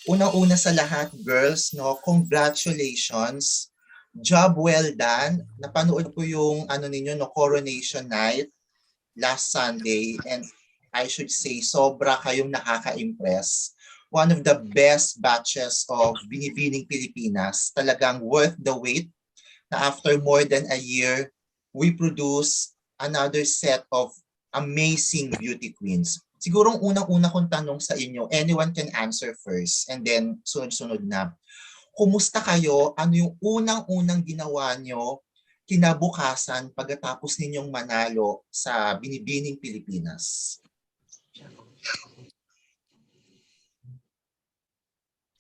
Unang-una sa lahat, girls, no, congratulations. Job well done. Napanood ko yung ano ninyo, no, coronation night last Sunday, and I should say sobra kayong nakaka-impress. One of the best batches of Binibining Pilipinas. Talagang worth the wait na after more than a year, we produce another set of amazing beauty queens. Siguro ang unang-una kong tanong sa inyo, anyone can answer first and then sunod-sunod na. Kumusta kayo? Ano yung unang-unang ginawa nyo kinabukasan pagkatapos ninyong manalo sa Binibining Pilipinas?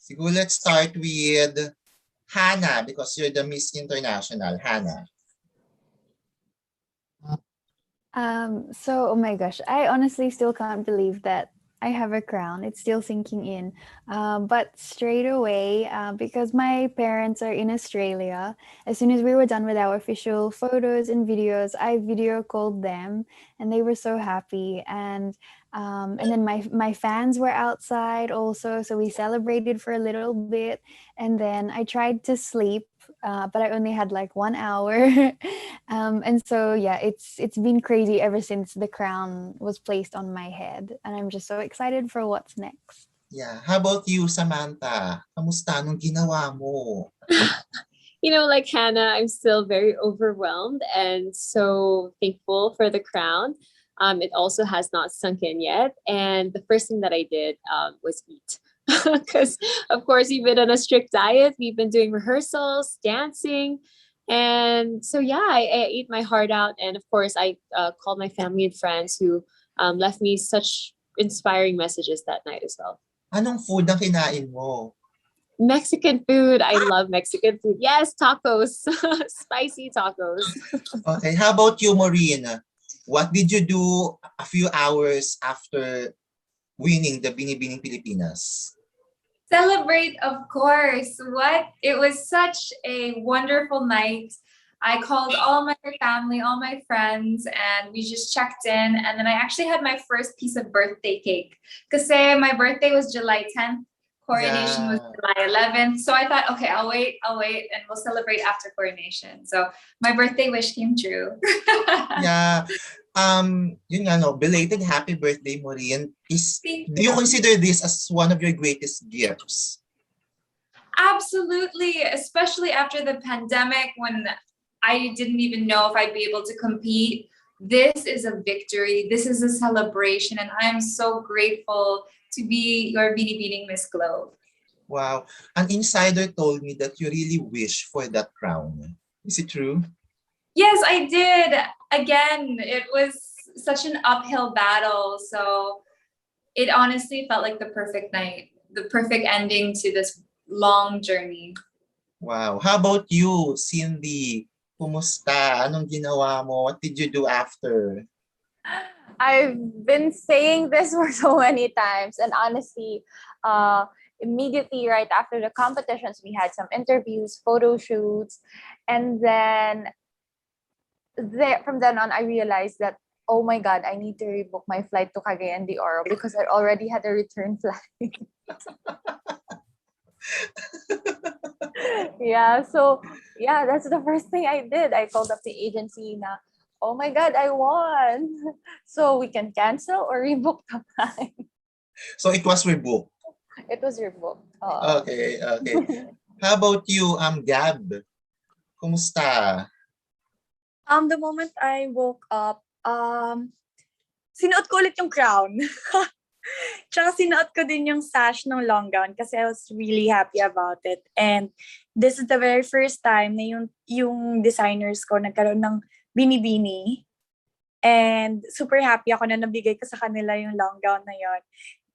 Siguro let's start with Hannah because you're the Miss International. Hannah. Oh my gosh, I honestly still can't believe that I have a crown. It's still sinking in. But straight away, because my parents are in Australia, as soon as we were done with our official photos and videos, I video called them and they were so happy. And then my fans were outside also. So we celebrated for a little bit. And then I tried to sleep, but I only had like 1 hour. And so yeah, it's been crazy ever since the crown was placed on my head, and I'm just so excited for what's next. Yeah. How about you, Samantha? Kamusta nung ginawa mo? Like Hannah, I'm still very overwhelmed and so thankful for the crown. It also has not sunk in yet. And the first thing that I did was eat. Because, of course, we've been on a strict diet. We've been doing rehearsals, dancing. And so, yeah, I ate my heart out. And, of course, I called my family and friends who left me such inspiring messages that night as well. Anong food ang kinain mo? Mexican food. I love Mexican food. Yes, tacos. Spicy tacos. Okay. How about you, Maureen? What did you do a few hours after winning the Binibining Pilipinas? Celebrate, of course. It was such a wonderful night. I called all my family, all my friends, and we just checked in. And then I actually had my first piece of birthday cake. Because my birthday was July 10th. Coronation was July 11th. So I thought, okay, I'll wait, and we'll celebrate after coronation. So my birthday wish came true. Yeah. Yun nga, no, belated happy birthday, Maureen. Do you consider this as one of your greatest gifts? Absolutely, especially after the pandemic when I didn't even know if I'd be able to compete. This is a victory. This is a celebration, and I am so grateful to be your Binibining Miss Globe. Wow. An insider told me that you really wish for that crown. Is it true? Yes, I did. Again, it was such an uphill battle. So it honestly felt like the perfect night, the perfect ending to this long journey. Wow. How about you, Cindy? Kumusta? Anong ginawa mo? What did you do after? I've been saying this for so many times, and honestly, immediately right after the competitions, we had some interviews, photo shoots, and then from then on, I realized that, oh my God, I need to rebook my flight to Cagayan de Oro because I already had a return flight. Yeah, that's the first thing I did. I called up the agency na, oh my God, I won. So we can cancel or rebook the flight. So it was rebooked? It was rebooked. Okay. How about you, Gab? Kumusta? The moment I woke up, sinuot ko ulit yung crown. Tsaka sinuot ko din yung sash ng long gown kasi I was really happy about it. And this is the very first time na yung designers ko nagkaroon ng binibini. And super happy ako na nabigay ko sa kanila yung long gown na yon.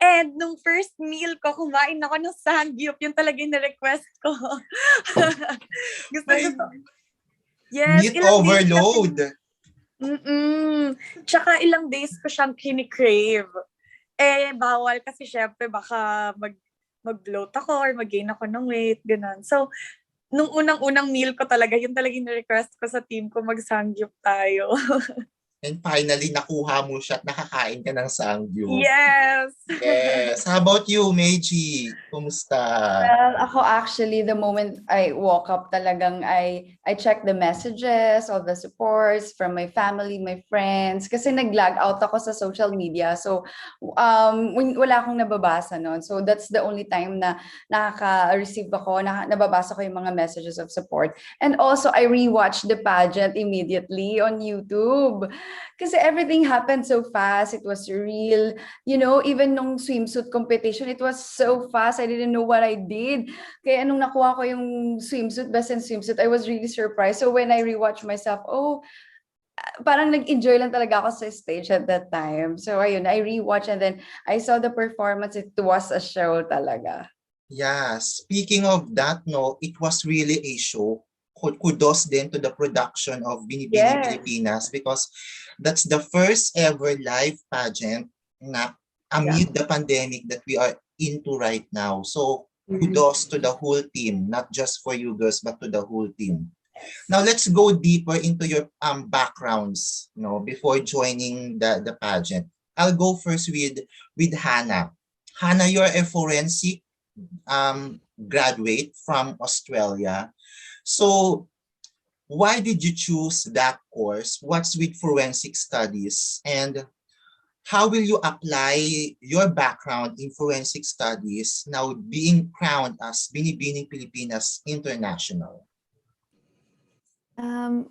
And nung first meal ko, kumain ako ng sangyup. Yun talaga yung na-request ko. gusto. Yes, Meat overload. Tsaka ilang days ko siyang kinikrave. Bawal kasi syempre baka mag-bloat ako or mag-gain ako ng weight, ganun. So, nung unang-unang meal ko talaga, yun talaga yung request ko sa team ko, mag-sangyup tayo. And finally, nakuha mo siya at nakakain ka ng sangyup. Yes! Yes. How about you, Meiji? Kumusta? Well, ako actually, the moment I woke up talagang I check the messages, all the supports from my family, my friends, kasi nag-log out ako sa social media. So, wala akong nababasa noon. So, that's the only time na nakaka-receive ako, nababasa ko yung mga messages of support. And also, I rewatched the pageant immediately on YouTube. Kasi everything happened so fast. It was real. You know, even nung swimsuit competition, it was so fast. I didn't know what I did. Kaya nung nakuha ko yung swimsuit, best in swimsuit, I was really surprised. So when I rewatch myself, parang nag-enjoy lang talaga ako sa stage at that time. So ayun, I rewatch and then I saw the performance. It was a show talaga. Yeah, speaking of that, no, it was really a show. Kudos din to the production of Binibining Yes. Pilipinas because that's the first ever live pageant na amid the pandemic that we are into right now. So kudos to the whole team, not just for you girls, but to the whole team. Now let's go deeper into your backgrounds, before joining the pageant. I'll go first with Hannah. Hannah, you're a forensic graduate from Australia. So why did you choose that course? What's with forensic studies? And how will you apply your background in forensic studies now being crowned as Binibining Pilipinas International?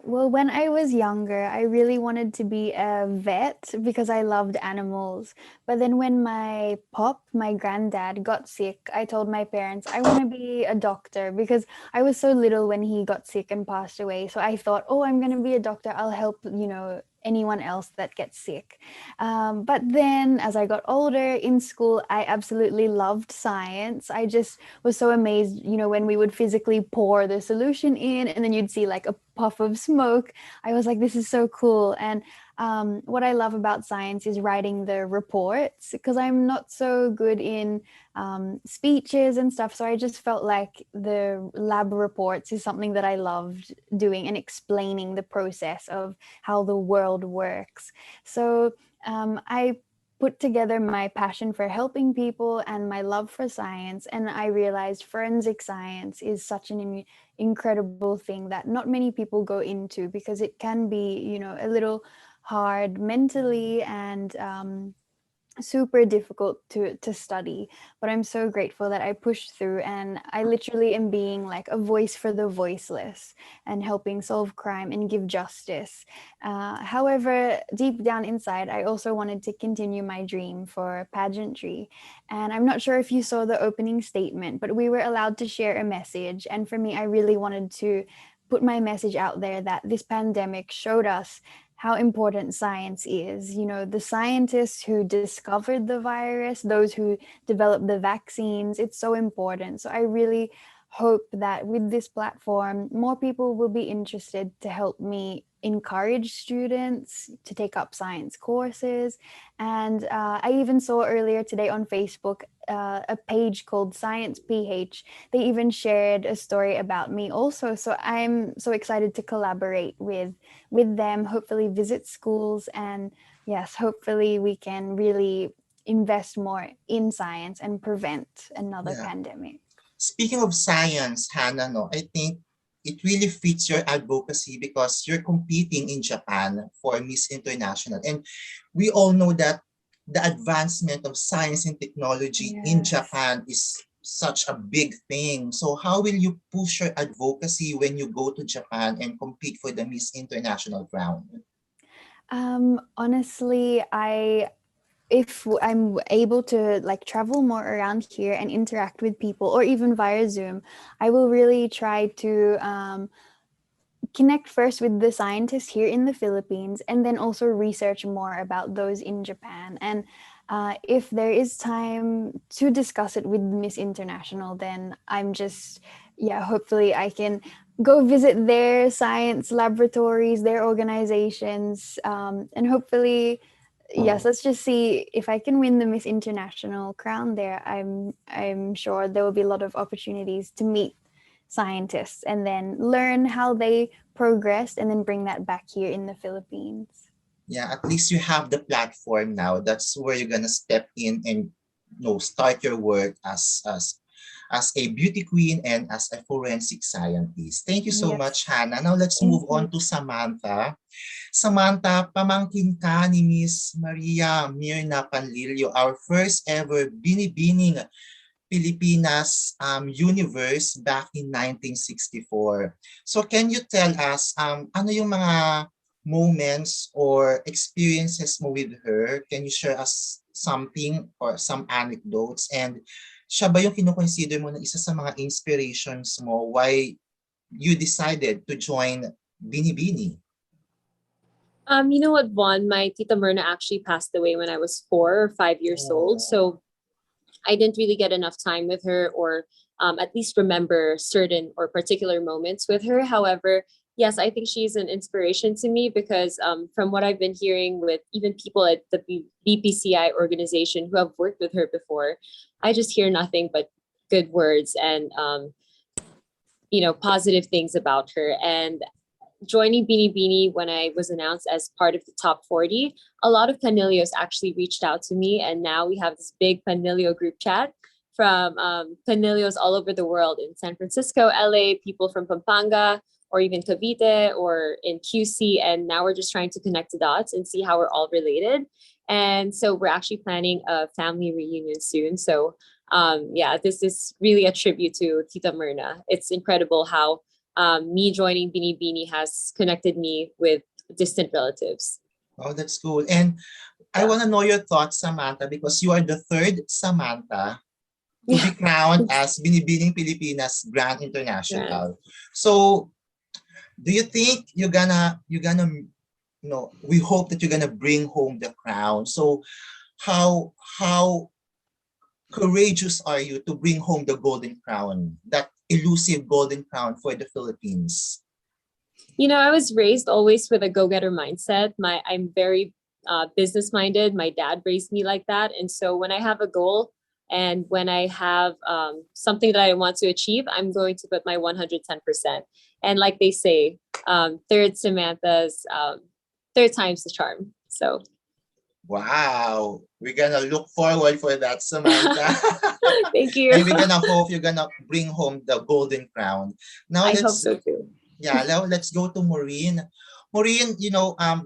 Well, when I was younger, I really wanted to be a vet because I loved animals. But then when my granddad got sick, I told my parents I want to be a doctor because I was so little when he got sick and passed away. So I thought, oh, I'm going to be a doctor. I'll help, anyone else that gets sick. But then as I got older in school, I absolutely loved science. I just was so amazed, when we would physically pour the solution in and then you'd see like a puff of smoke. I was like, this is so cool. And what I love about science is writing the reports because I'm not so good in speeches and stuff. So I just felt like the lab reports is something that I loved doing and explaining the process of how the world works. So I put together my passion for helping people and my love for science. And I realized forensic science is such an incredible thing that not many people go into because it can be, a little hard mentally and super difficult to study. But I'm so grateful that I pushed through and I literally am being like a voice for the voiceless and helping solve crime and give justice. However, deep down inside, I also wanted to continue my dream for pageantry. And I'm not sure if you saw the opening statement, but we were allowed to share a message. And for me, I really wanted to put my message out there that this pandemic showed us how important science is. The scientists who discovered the virus, those who developed the vaccines, it's so important. So I really hope that with this platform, more people will be interested to help me encourage students to take up science courses. And I even saw earlier today on Facebook a page called Science PH. They even shared a story about me also. So I'm so excited to collaborate with them, hopefully visit schools, and yes, hopefully we can really invest more in science and prevent another pandemic. Speaking of science, Hannah, no, I think it really fits your advocacy because you're competing in Japan for Miss International. And we all know that the advancement of science and technology in Japan is such a big thing. So how will you push your advocacy when you go to Japan and compete for the Miss International crown? Honestly, if I'm able to like travel more around here and interact with people or even via Zoom, I will really try to connect first with the scientists here in the Philippines and then also research more about those in Japan. And if there is time to discuss it with Miss International, then I'm just, hopefully I can go visit their science laboratories, their organizations, and hopefully, yes, let's just see if I can win the Miss International crown there. I'm sure there will be a lot of opportunities to meet scientists and then learn how they progressed and then bring that back here in the Philippines. Yeah, at least you have the platform now. That's where you're gonna step in and start your work as a beauty queen and as a forensic scientist. Thank you so Yes. much, Hannah. Now let's Thank move on you. to Samantha. Samantha, pamangkin ka ni Miss Maria Mirna Panlilio, our first ever binibining Pilipinas universe back in 1964. So can you tell us ano yung mga moments or experiences mo with her? Can you share us something or some anecdotes? And siya ba yung kinoconsider mo na isa sa mga inspirations mo why you decided to join Binibini? You know what, Vaughn? My Tita Myrna actually passed away when I was 4 or 5 years old. So I didn't really get enough time with her or at least remember certain or particular moments with her. However, yes, I think she's an inspiration to me because from what I've been hearing with even people at the BPCI organization who have worked with her before, I just hear nothing but good words and, positive things about her. And joining Beanie when I was announced as part of the top 40, a lot of Panilios actually reached out to me. And now we have this big Panilio group chat from Panilios all over the world in San Francisco, LA, people from Pampanga, or even Cavite or in QC. And now we're just trying to connect the dots and see how we're all related. And so we're actually planning a family reunion soon. So this is really a tribute to Tita Myrna. It's incredible how me joining Bini has connected me with distant relatives. Oh, that's cool. And I want to know your thoughts, Samantha, because you are the third Samantha to be crowned as Binibining Pilipinas Grand International. So, do you think you're gonna, we hope that you're gonna bring home the crown. So, how courageous are you to bring home the golden crown, that elusive golden crown for the Philippines? I was raised always with a go-getter mindset. I'm very business-minded. My dad raised me like that. And so when I have a goal and when I have something that I want to achieve, I'm going to put my 110%. And like they say, third Samantha's, third time's the charm. So. Wow, we're gonna look forward for that, Samantha. Thank you. And we're gonna hope you're gonna bring home the golden crown. Now I hope so too. Yeah, now let's go to Maureen. Maureen,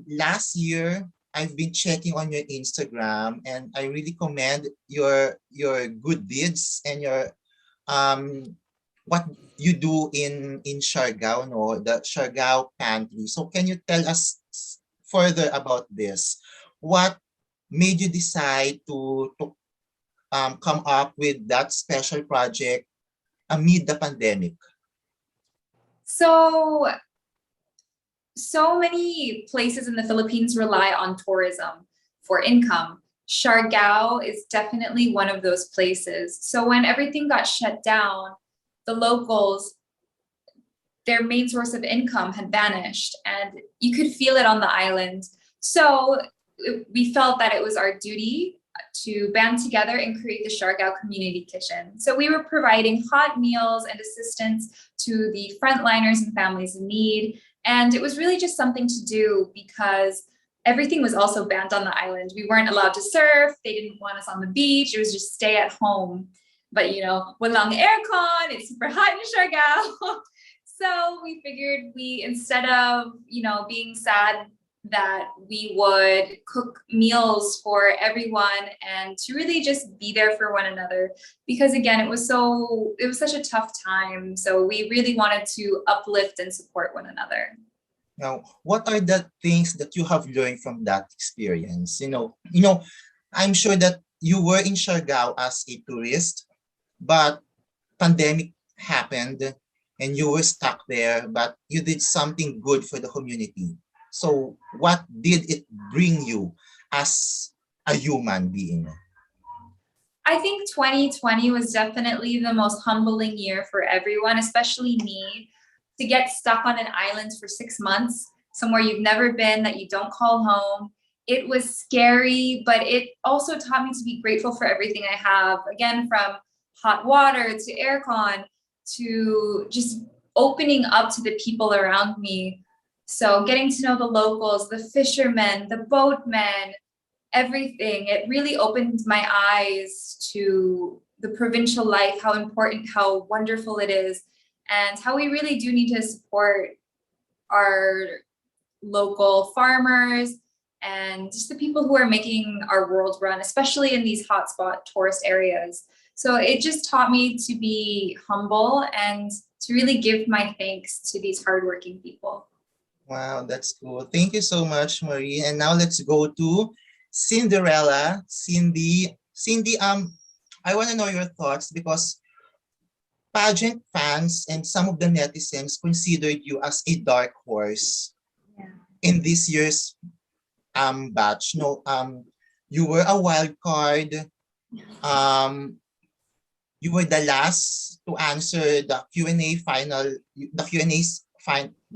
last year I've been checking on your Instagram and I really commend your good deeds and your what you do in Siargao, the Siargao pantry. So can you tell us further about this? What made you decide to come up with that special project amid the pandemic? So many places in the Philippines rely on tourism for income. Siargao is definitely one of those places. So when everything got shut down, the locals, their main source of income had vanished and you could feel it on the island. So we felt that it was our duty to band together and create the Siargao Community Kitchen. So we were providing hot meals and assistance to the frontliners and families in need. And it was really just something to do because everything was also banned on the island. We weren't allowed to surf. They didn't want us on the beach. It was just stay at home. But walang aircon, it's super hot in Siargao. So we figured instead of, being sad that we would cook meals for everyone and to really just be there for one another because again it was such a tough time, so we really wanted to uplift and support one another. Now, what are the things that you have learned from that experience? I'm sure that you were in Siargao as a tourist, but pandemic happened and you were stuck there, but you did something good for the community. So what did it bring you as a human being? I think 2020 was definitely the most humbling year for everyone, especially me, to get stuck on an island for 6 months, somewhere you've never been, that you don't call home. It was scary, but it also taught me to be grateful for everything I have. Again, from hot water to aircon to just opening up to the people around me. So getting to know the locals, the fishermen, the boatmen, everything, it really opened my eyes to the provincial life, how important, how wonderful it is, and how we really do need to support our local farmers and just the people who are making our world run, especially in these hotspot tourist areas. So it just taught me to be humble and to really give my thanks to these hardworking people. Wow, that's cool. Thank you so much, Marie. And now let's go to Cinderella. Cindy, I want to know your thoughts because pageant fans and some of the netizens considered you as a dark horse in this year's batch. No, you were a wild card. Um, you were the last to answer the Q&A final, the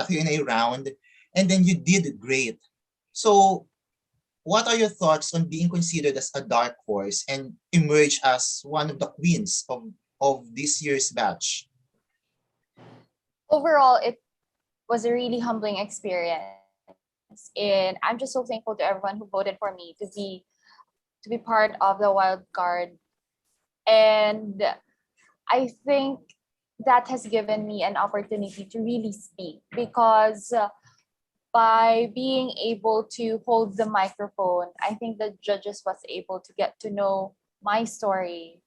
Q&A round, and then you did great. So, what are your thoughts on being considered as a dark horse and emerge as one of the queens of this year's batch? Overall, it was a really humbling experience. And I'm just so thankful to everyone who voted for me to be part of the wild card. And I think that has given me an opportunity to really speak because by being able to hold the microphone, I think the judges was able to get to know my story,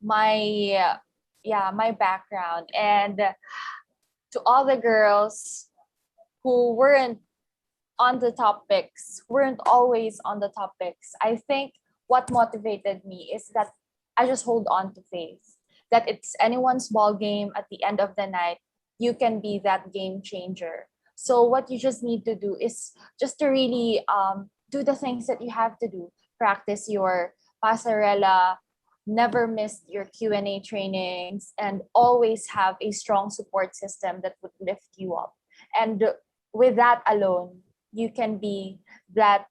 my my background, and to all the girls who weren't on the top picks, weren't always on the top picks. I think what motivated me is that I just hold on to faith that it's anyone's ball game at the end of the night. You can be that game changer. So what you just need to do is just to really do the things that you have to do. Practice your pasarela, never miss your Q&A trainings, and always have a strong support system that would lift you up. And with that alone, you can be that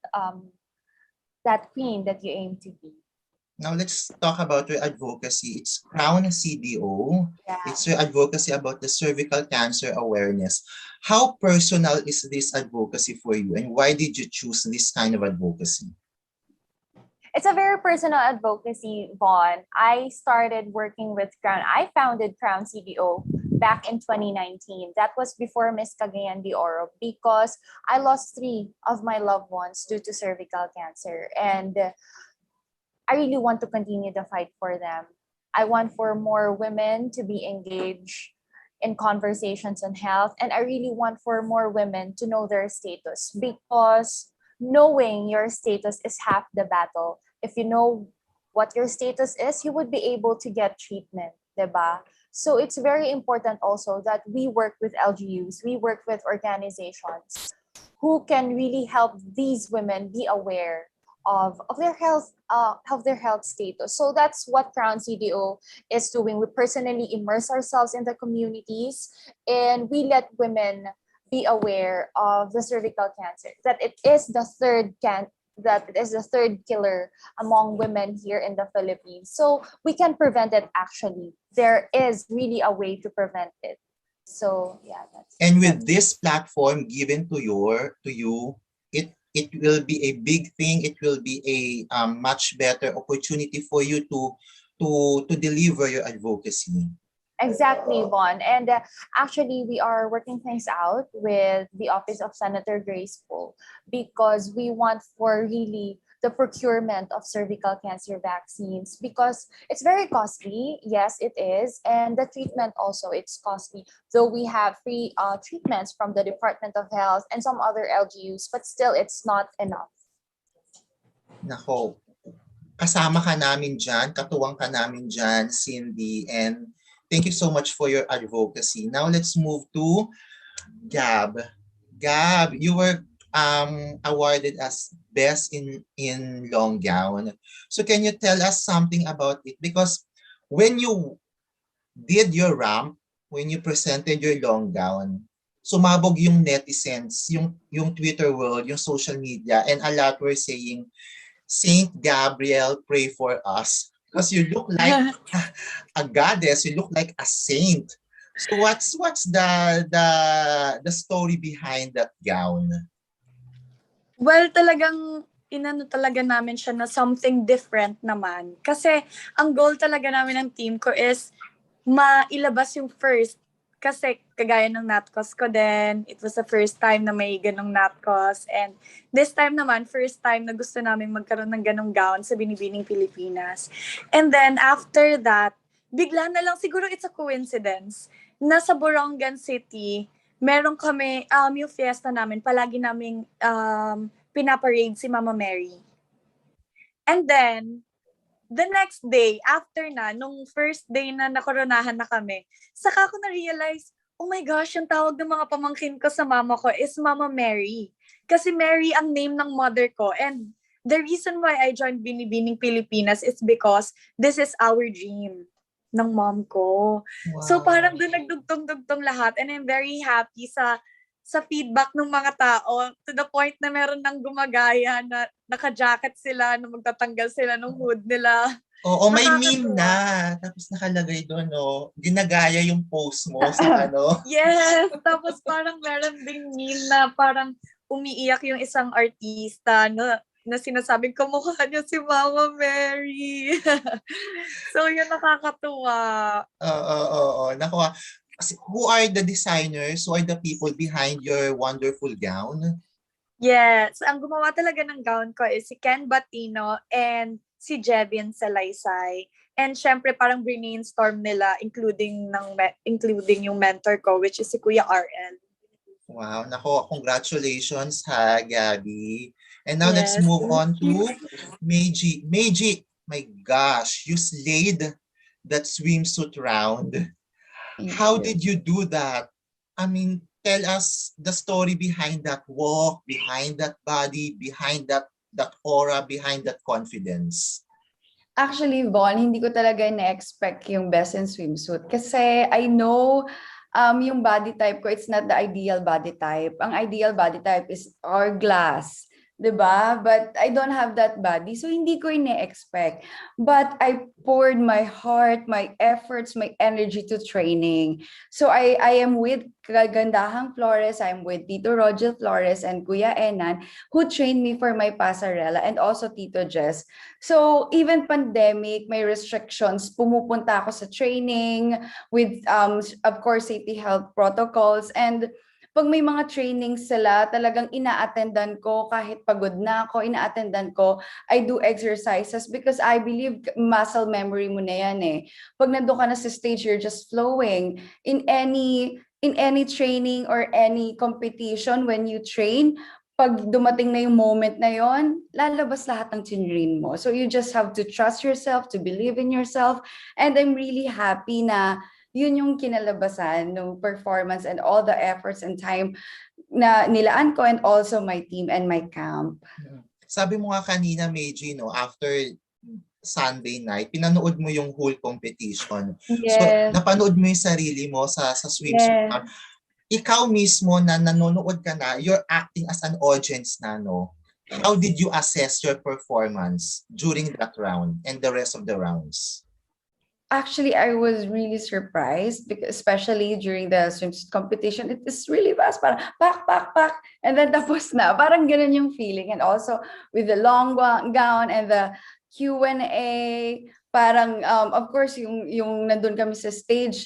that queen that you aim to be. Now let's talk about your advocacy. It's Crown CDO. Yeah. It's your advocacy about the cervical cancer awareness. How personal is this advocacy for you, and why did you choose this kind of advocacy? It's a very personal advocacy, Vaughn. I started working with Crown. I founded Crown CDO back in 2019. That was before Miss Cagayan de Oro because I lost 3 of my loved ones due to cervical cancer. And I really want to continue the fight for them. I want for more women to be engaged in conversations on health. And I really want for more women to know their status because knowing your status is half the battle. If you know what your status is, you would be able to get treatment, diba? So it's very important also that we work with LGUs, we work with organizations who can really help these women be aware of their health status. So that's what Crown CDO is doing. We personally immerse ourselves in the communities and we let women be aware of the cervical cancer, that it is the third killer among women here in the Philippines. So we can prevent it actually. There is really a way to prevent it. So yeah, and with this platform given to you, it will be a big thing. It will be a much better opportunity for you to deliver your advocacy. Exactly, Vaughn. And actually, we are working things out with the Office of Senator Grace Poe because we want for really the procurement of cervical cancer vaccines because it's very costly. Yes, it is. And the treatment also, it's costly. Though we have free treatments from the Department of Health and some other LGUs, but still it's not enough. Nako, kasama ka namin dyan, katuwang ka namin dyan, Cindy, and thank you so much for your advocacy. Now let's move to Gab. Gab, you were awarded as best in long gown. So can you tell us something about it? Because when you did your ramp, when you presented your long gown, sumabog yung netizens, yung Twitter world, yung social media, and a lot were saying, Saint Gabriel, pray for us. Because you look like a goddess, you look like a saint. So what's the story behind that gown? Well, talagang inano talaga namin siya na something different naman. Kasi ang goal talaga namin ng team ko is mailabas yung first. Kasi kagaya ng natcos ko din, it was the first time na may ganong natcos. And this time naman, first time na gusto namin magkaroon ng ganong gown sa Binibining Pilipinas. And then after that, bigla na lang, siguro it's a coincidence, nasa Borongan City, meron kami, yung fiesta namin, palagi naming pinaparade si Mama Mary. And then, the next day, after na, nung first day na nakoronahan na kami, saka ko na-realize, oh my gosh, yung tawag ng mga pamangkin ko sa mama ko is Mama Mary. Kasi Mary ang name ng mother ko. And the reason why I joined Binibining Pilipinas is because this is our dream ng mom ko. Wow. So parang doon nagdugtong-dugtong lahat. And I'm very happy sa feedback ng mga tao to the point na meron nang gumagaya na naka-jacket sila, na magtatanggal sila ng hood nila. Oo, may Nakakatuwa. meme na. Tapos nakalagay doon, no? Ginagaya yung post mo sa ano. Yes! Tapos parang meron ding meme na parang umiiyak yung isang artista na sinasabing kamukha niya si Mama Mary. So yun, nakakatuwa. Oo. Naku, who are the designers? Who are the people behind your wonderful gown? Yes, ang gumawa talaga ng gown ko is si Ken Batino and si Jevin Salaysay. And syempre parang brainstorm nila including yung mentor ko, which is si Kuya RL. Wow, nako, congratulations ha, Gabby. And now let's Yes, move on thank you. to Meiji. Meiji, my gosh, you slayed that swimsuit round. How did you do that? I mean, tell us the story behind that walk, behind that body, behind that aura, behind that confidence. Actually, Von, hindi ko talaga na-expect yung best in swimsuit. Kasi I know yung body type ko, it's not the ideal body type. Ang ideal body type is hourglass. 'Di ba? But I don't have that body, so hindi ko ine-expect. But I poured my heart, my efforts, my energy to training. So I am with Kagandahang Flores, I'm with Tito Rogel Flores and Kuya Enan, who trained me for my pasarela, and also Tito Jess. So even pandemic, may restrictions, pumupunta ako sa training with of course safety health protocols, and pag may mga trainings sila, talagang ina-attendan ko kahit pagod na ako, ina-attendan ko. I do exercises because I believe muscle memory mo na yan eh. Pag nandun ka na sa stage, you're just flowing. In any training or any competition, when you train, pag dumating na yung moment na yon, lalabas lahat ng tinrain mo. So you just have to trust yourself, to believe in yourself. And I'm really happy na yun yung kinalabasan ng performance and all the efforts and time na nilaan ko, and also my team and my camp. Sabi mo nga kanina, Meiji, no, after Sunday night, pinanood mo yung whole competition. Yes. So, napanood mo yung sarili mo sa swimsuit. Yes. Ikaw mismo na nanonood ka na, you're acting as an audience na, no? How did you assess your performance during that round and the rest of the rounds? Actually, I was really surprised, because especially during the swimsuit competition, it is really fast. Parang pak, and then tapos na. Parang ganun yung feeling. And also with the long gown and the Q&A, parang of course yung nandun kami sa stage,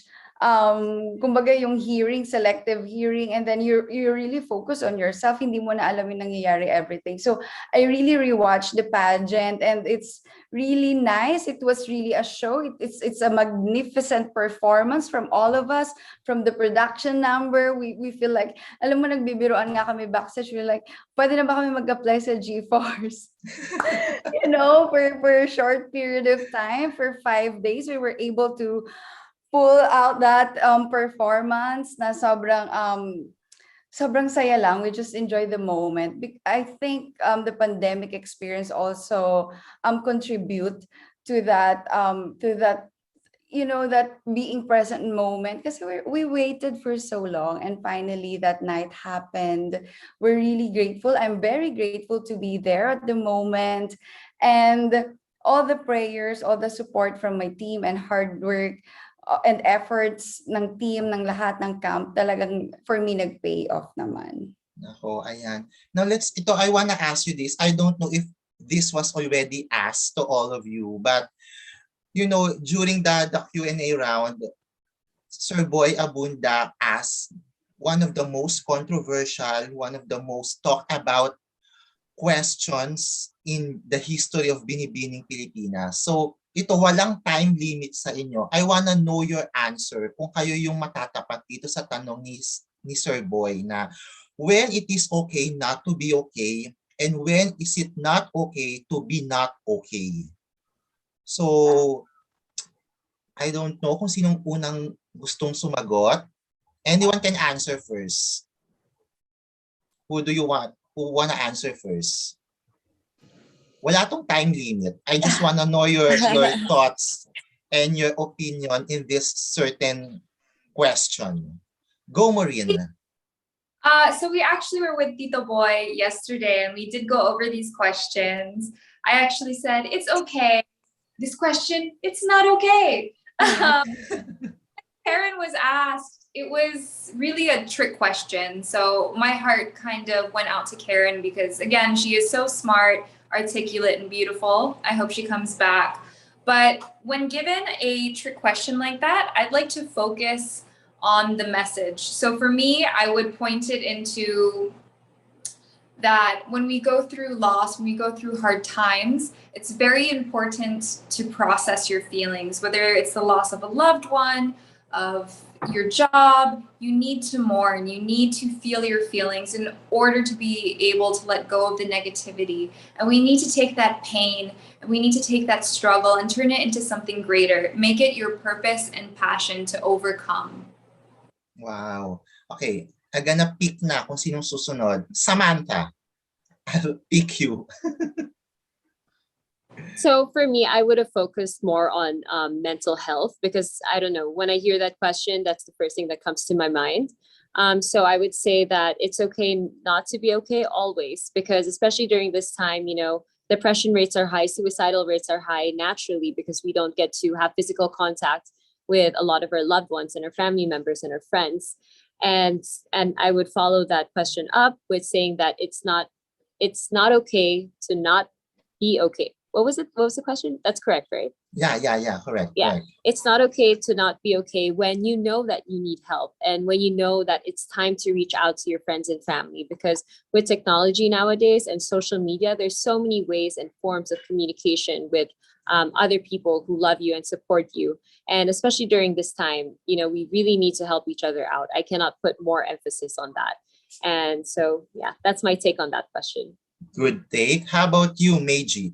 kumbaga yung hearing, selective hearing, and then you really focus on yourself, hindi mo na alam yung nangyayari everything. So I really rewatched the pageant, and it's really nice. It was really a show. It's a magnificent performance from all of us, from the production number. We feel like, alam mo, nagbibiroan nga kami backstage, we're like, pwede na ba kami mag-apply sa G-Force? You know, for a short period of time, for 5 days, we were able to pull out that performance na sobrang saya lang. We just enjoy the moment. I think the pandemic experience also contribute to that you know, that being present moment, because we waited for so long, and finally that night happened. We're really grateful. I'm very grateful to be there at the moment, and all the prayers, all the support from my team and hard work and efforts ng team, ng lahat ng camp, talagang for me nag-pay off naman. Nako, ayan. Now I wanna ask you this. I don't know if this was already asked to all of you, but during the Q&A round, Sir Boy Abunda asked one of the most controversial, one of the most talked about questions in the history of Binibining Pilipinas. So, ito walang time limit sa inyo. I wanna know your answer kung kayo yung matatapat dito sa tanong ni Sir Boy na when it is okay not to be okay and when is it not okay to be not okay. So, I don't know kung sinong unang gustong sumagot. Anyone can answer first. Who wanna answer first? Wala tong time limit. I just wanna know your thoughts and your opinion in this certain question. Go, Maureen. So we actually were with Tito Boy yesterday and we did go over these questions. I actually said, it's okay. This question, it's not okay. Karen was asked, it was really a trick question. So my heart kind of went out to Karen because, again, she is so smart, articulate, and beautiful. I hope she comes back. But when given a trick question like that, I'd like to focus on the message. So for me, I would point it into that when we go through loss, when we go through hard times, it's very important to process your feelings, whether it's the loss of a loved one, of your job. You need to mourn, you need to feel your feelings in order to be able to let go of the negativity. And we need to take that pain and we need to take that struggle and turn it into something greater. Make it your purpose and passion to overcome. Wow. Okay. I'm gonna pick na kung sinong susunod. Samantha, I'll pick you. So for me, I would have focused more on mental health because I don't know, when I hear that question, that's the first thing that comes to my mind. So I would say that it's okay not to be okay always, because especially during this time, depression rates are high, suicidal rates are high naturally because we don't get to have physical contact with a lot of our loved ones and our family members and our friends. And I would follow that question up with saying that it's not okay to not be okay. What was it? What was the question? That's correct, right? Yeah. Correct. Yeah. Correct. It's not okay to not be okay when you know that you need help and when you know that it's time to reach out to your friends and family, because with technology nowadays and social media, there's so many ways and forms of communication with other people who love you and support you. And especially during this time, we really need to help each other out. I cannot put more emphasis on that. And so, yeah, that's my take on that question. Good take. How about you, Meiji?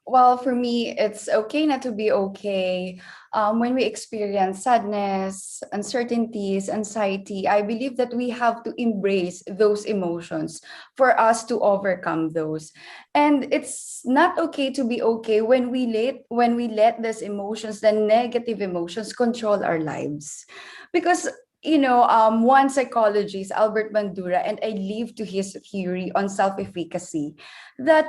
Well, for me, it's okay not to be okay. When we experience sadness, uncertainties, anxiety, I believe that we have to embrace those emotions for us to overcome those. And it's not okay to be okay when we let these emotions, the negative emotions, control our lives. Because one psychologist, Albert Bandura, and I live to his theory on self-efficacy, that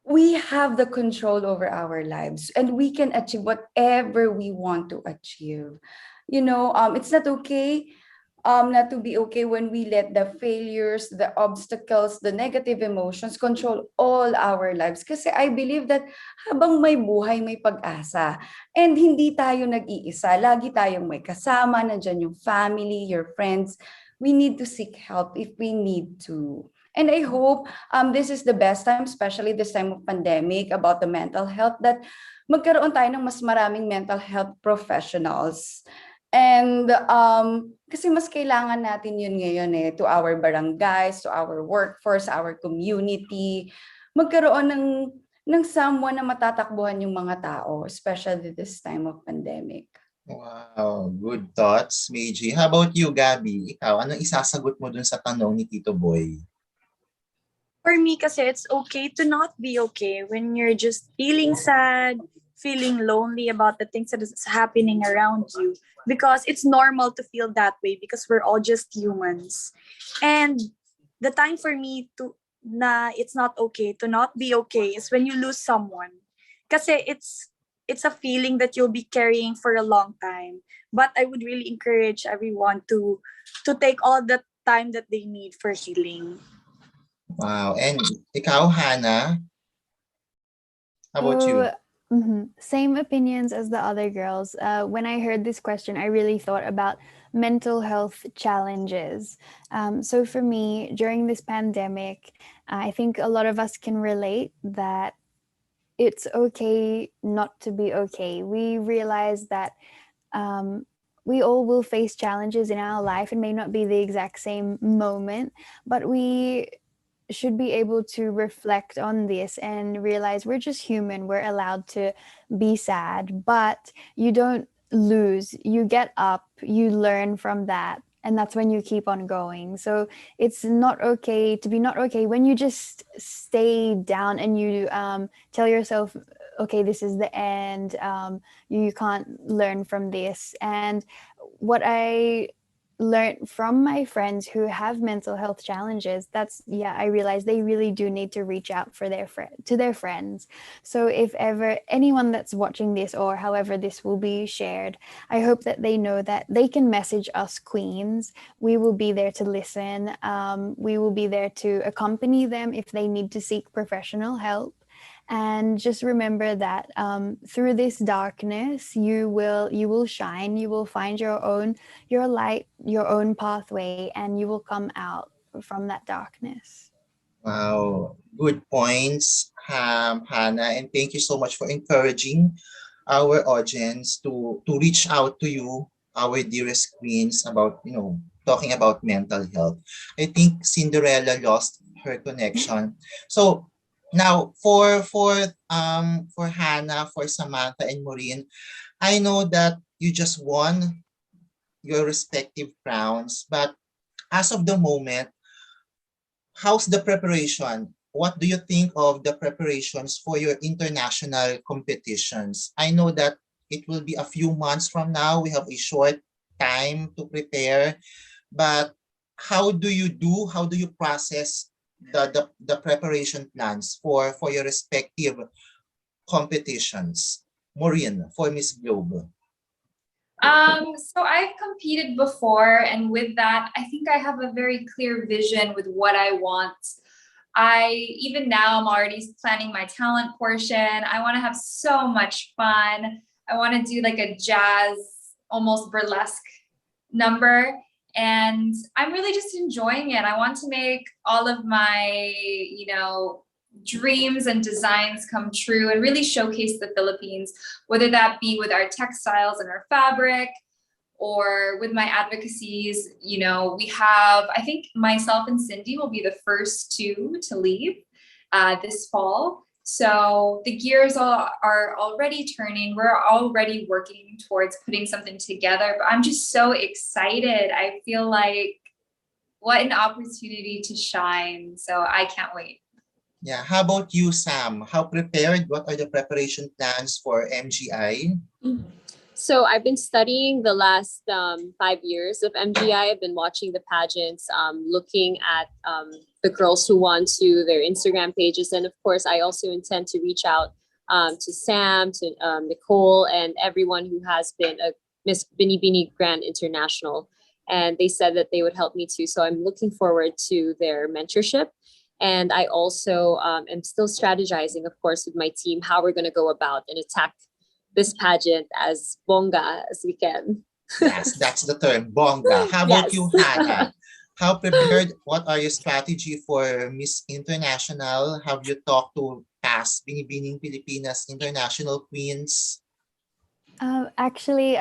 we have the control over our lives and we can achieve whatever we want to achieve. It's not okay not to be okay when we let the failures, the obstacles, the negative emotions control all our lives. Kasi I believe that habang may buhay, may pag-asa. And hindi tayo nag-iisa. Lagi tayong may kasama, nandyan yung family, your friends. We need to seek help if we need to. And I hope this is the best time, especially this time of pandemic, about the mental health, that magkaroon tayo ng mas maraming mental health professionals. And kasi mas kailangan natin yun ngayon to our barangays, to our workforce, our community. Magkaroon ng someone na matatakbuhan yung mga tao, especially this time of pandemic. Wow, good thoughts, Meiji. How about you, Gabby? Ikaw, anong isasagot mo dun sa tanong ni Tito Boy? For me, kasi it's okay to not be okay when you're just feeling sad, feeling lonely about the things that is happening around you, because it's normal to feel that way because we're all just humans. And the time for me it's not okay to not be okay is when you lose someone. Kasi it's it's a feeling that you'll be carrying for a long time. But I would really encourage everyone to take all the time that they need for healing. Wow. And ikaw, Hannah, how about you? So, same opinions as the other girls. When I heard this question, I really thought about mental health challenges. So, for me, during this pandemic, I think a lot of us can relate that it's okay not to be okay. We realize that um, we all will face challenges in our life. It may not be the exact same moment, but we should be able to reflect on this and realize we're just human. We're allowed to be sad, but you don't lose. You get up, you learn from that. And that's when you keep on going. So it's not okay to be not okay when you just stay down and you tell yourself, okay, this is the end. You can't learn from this. And what I learned from my friends who have mental health challenges, that's, yeah, I realized they really do need to reach out for their to their friends. So if ever anyone that's watching this, or however this will be shared, I hope that they know that they can message us queens. We will be there to listen. We will be there to accompany them if they need to seek professional help. And just remember that through this darkness you will shine. You will find your light, your own pathway, and you will come out from that darkness. Wow. Good points, Hannah. And thank you so much for encouraging our audience to reach out to you, our dearest queens, about, talking about mental health. I think Cinderella lost her connection. So now for Hannah, for Samantha and Maureen, I know that you just won your respective crowns, but as of the moment, how's the preparation? What do you think of the preparations for your international competitions? I know that it will be a few months from now. We have a short time to prepare, but how do you process the preparation plans for your respective competitions? Maureen, for Miss Globe. So I've competed before, and with that, I think I have a very clear vision with what I want. Even now, I'm already planning my talent portion. I want to have so much fun. I want to do like a jazz, almost burlesque number. And I'm really just enjoying it. I want to make all of my, dreams and designs come true and really showcase the Philippines, whether that be with our textiles and our fabric or with my advocacies. We have, I think myself and Cindy will be the first two to leave this fall. So the gears are already turning. We're already working towards putting something together, but I'm just so excited. I feel like what an opportunity to shine. So I can't wait. Yeah, how about you, Sam? How prepared? What are the preparation plans for MGI? So I've been studying the last 5 years of MGI. I've been watching the pageants, looking at the girls who won to their Instagram pages. And of course, I also intend to reach out to Sam, to Nicole, and everyone who has been a Miss Bini Bini Grand International. And they said that they would help me too. So I'm looking forward to their mentorship. And I also am still strategizing, of course, with my team, how we're going to go about and attack this pageant as bonga as we can. Yes, that's the term, bonga. How about you, Hannah? How prepared? What are your strategy for Miss International? Have you talked to past Binibining Pilipinas international queens? Actually,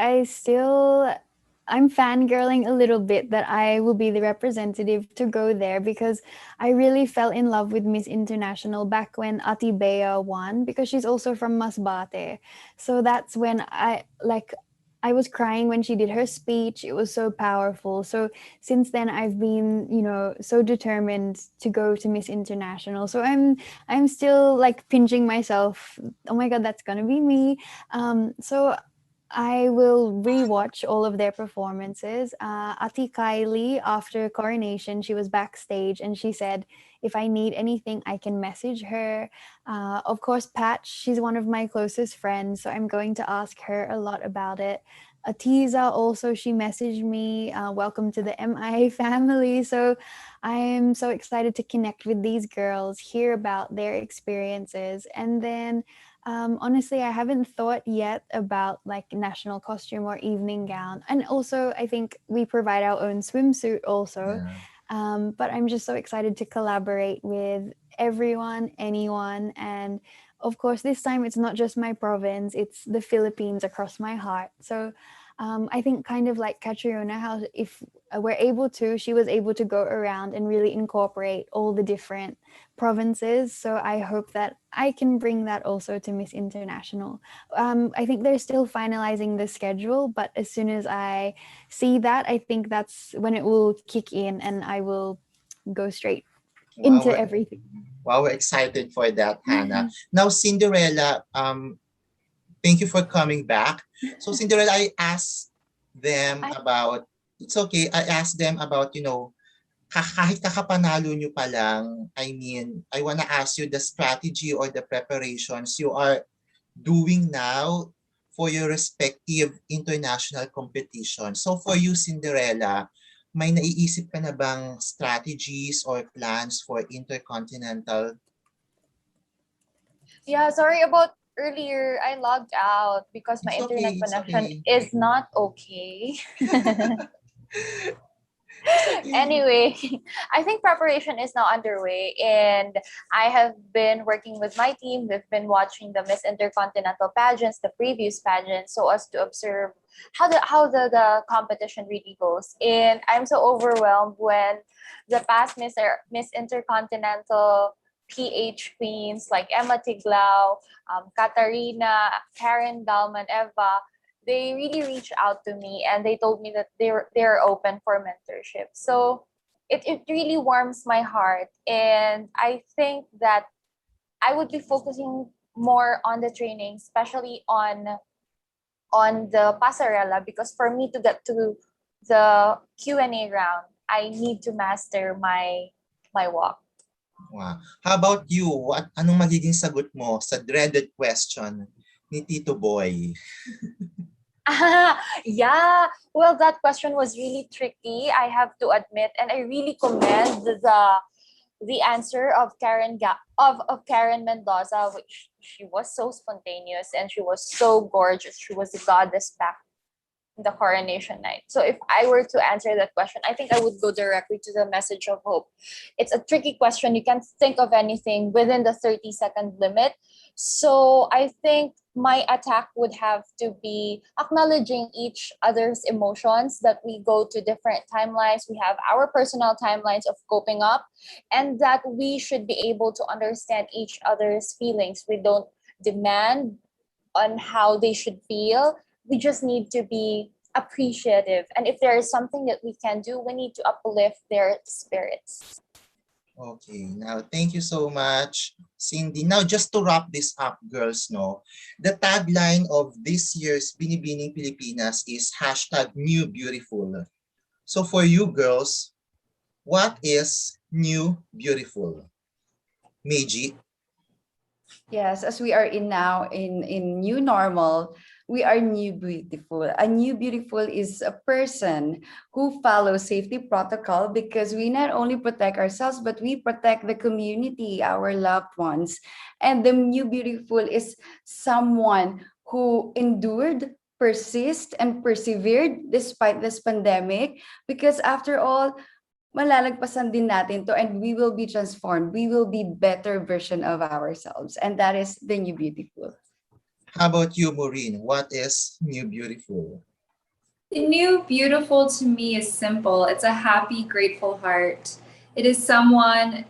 I'm fangirling a little bit that I will be the representative to go there, because I really fell in love with Miss International back when Ati Bea won, because she's also from Masbate. So that's when I was crying when she did her speech. It was so powerful. So since then I've been, so determined to go to Miss International. So I'm still like pinching myself. Oh my God, that's gonna be me. So I will rewatch all of their performances. Ati Kylie, after coronation, she was backstage and she said, if I need anything, I can message her. Of course, Pat, she's one of my closest friends, so I'm going to ask her a lot about it. Atiza also, she messaged me, welcome to the MI family. So I'm so excited to connect with these girls, hear about their experiences, and then honestly, I haven't thought yet about like national costume or evening gown. And also, I think we provide our own swimsuit also. Yeah. But I'm just so excited to collaborate with everyone, anyone. And of course, this time it's not just my province, it's the Philippines across my heart. So I think kind of like Catriona, how if we're able to, she was able to go around and really incorporate all the different provinces. So I hope that I can bring that also to Miss International. I think they're still finalizing the schedule, but as soon as I see that, I think that's when it will kick in and I will go straight Wow, into everything. wow, we're excited for that, Hannah. Now, Cinderella, thank you for coming back. So, Cinderella, I asked them about, it's okay, I asked them about, kahit kakapanalo nyo pa lang, I mean, I want to ask you the strategy or the preparations you are doing now for your respective international competition. So for you, Cinderella, may naiisip ka na bang strategies or plans for intercontinental? Yeah, sorry about earlier. I logged out because my It's internet okay, it's connection okay. is not okay. It's okay. Anyway, I think preparation is now underway, and I have been working with my team. We've been watching the Miss Intercontinental pageants, the previous pageants, so as to observe how the competition really goes. And I'm so overwhelmed when the past Miss Intercontinental PH queens like Emma Tiglao, Katarina, Karen Dalman, Eva, they really reached out to me and they told me that they're open for mentorship. So it really warms my heart. And I think that I would be focusing more on the training, especially on the passerella, because for me to get to the Q&A round, I need to master my walk. Wow. How about you? Anong magiging sagot mo sa dreaded question ni Tito Boy? Yeah. Well, that question was really tricky, I have to admit, and I really commend the answer of of Karen Mendoza, which she was so spontaneous and she was so gorgeous. She was a goddess back in the coronation night. So if I were to answer that question, I think I would go directly to the message of hope. It's a tricky question. You can't think of anything within the 30-second limit. So I think my attack would have to be acknowledging each other's emotions, that we go to different timelines. We have our personal timelines of coping up, and that we should be able to understand each other's feelings. We don't demand on how they should feel. We just need to be appreciative. And if there is something that we can do, we need to uplift their spirits. Okay, now thank you so much, Cindy. Now just to wrap this up, girls, the tagline of this year's Binibining Pilipinas is #New Beautiful. So for you girls, what is new beautiful? Meiji? Yes, as we are in now in new normal, we are new beautiful. A new beautiful is a person who follows safety protocol, because we not only protect ourselves, but we protect the community, our loved ones. And the new beautiful is someone who endured, persist, and persevered despite this pandemic, because after all, malalagpasan din natin to, and we will be transformed. We will be better version of ourselves. And that is the new beautiful. How about you, Maureen? What is new beautiful? The new beautiful to me is simple. It's a happy, grateful heart. It is someone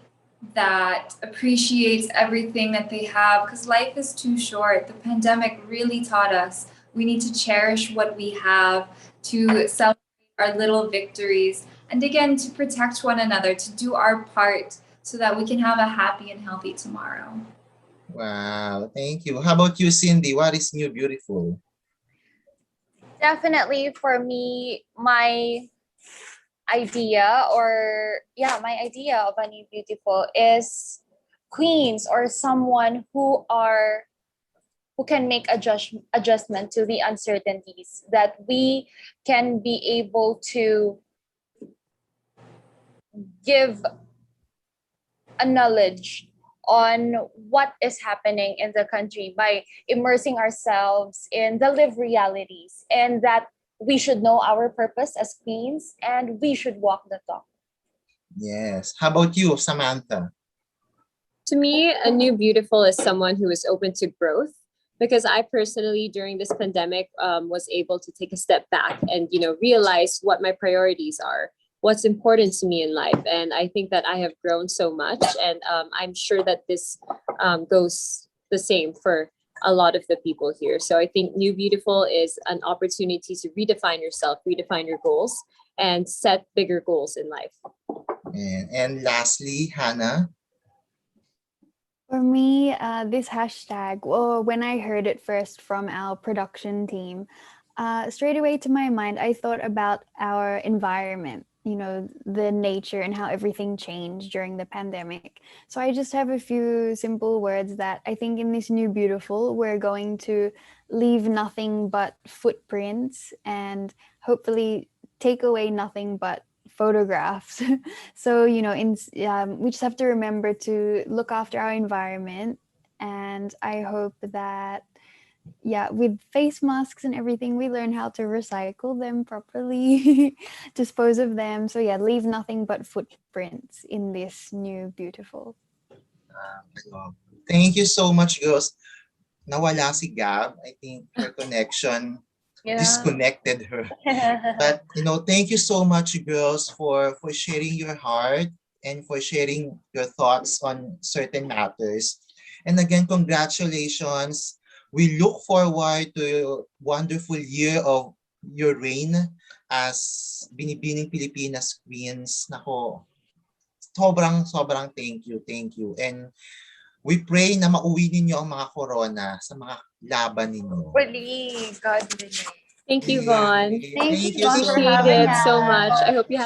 that appreciates everything that they have, because life is too short. The pandemic really taught us we need to cherish what we have, to celebrate our little victories, and again, to protect one another, to do our part so that we can have a happy and healthy tomorrow. Wow, thank you. How about you, Cindy? What is new beautiful? Definitely for me, my idea of a new beautiful is queens or someone who can make adjustment to the uncertainties, that we can be able to give a knowledge on what is happening in the country by immersing ourselves in the lived realities, and that we should know our purpose as queens and we should walk the talk. Yes. How about you, Samantha? To me, a new beautiful is someone who is open to growth, because I personally during this pandemic was able to take a step back and realize what my priorities are, what's important to me in life, and I think that I have grown so much, and I'm sure that this goes the same for a lot of the people here. So I think new beautiful is an opportunity to redefine yourself, redefine your goals, and set bigger goals in life. And lastly, Hannah. For me, this hashtag, well, when I heard it first from our production team, straight away to my mind, I thought about our environment, the nature and how everything changed during the pandemic. So I just have a few simple words that I think in this new beautiful, we're going to leave nothing but footprints and hopefully take away nothing but photographs. So we just have to remember to look after our environment, and I hope that with face masks and everything, we learn how to recycle them properly, dispose of them. So leave nothing but footprints in this new beautiful. Thank you so much, girls. Nawala si Gab. I think her connection disconnected her. But thank you so much, girls, for sharing your heart and for sharing your thoughts on certain matters. And again, congratulations. We look forward to a wonderful year of your reign as Binibining Pilipinas Queens. Nako, sobrang thank you. And we pray na mauwi ninyo ang mga corona sa mga laban ninyo. Really, God willing. Thank you, Vaughn. Thank you, so Vaughn, for Appreciate having it so us. much. I hope you have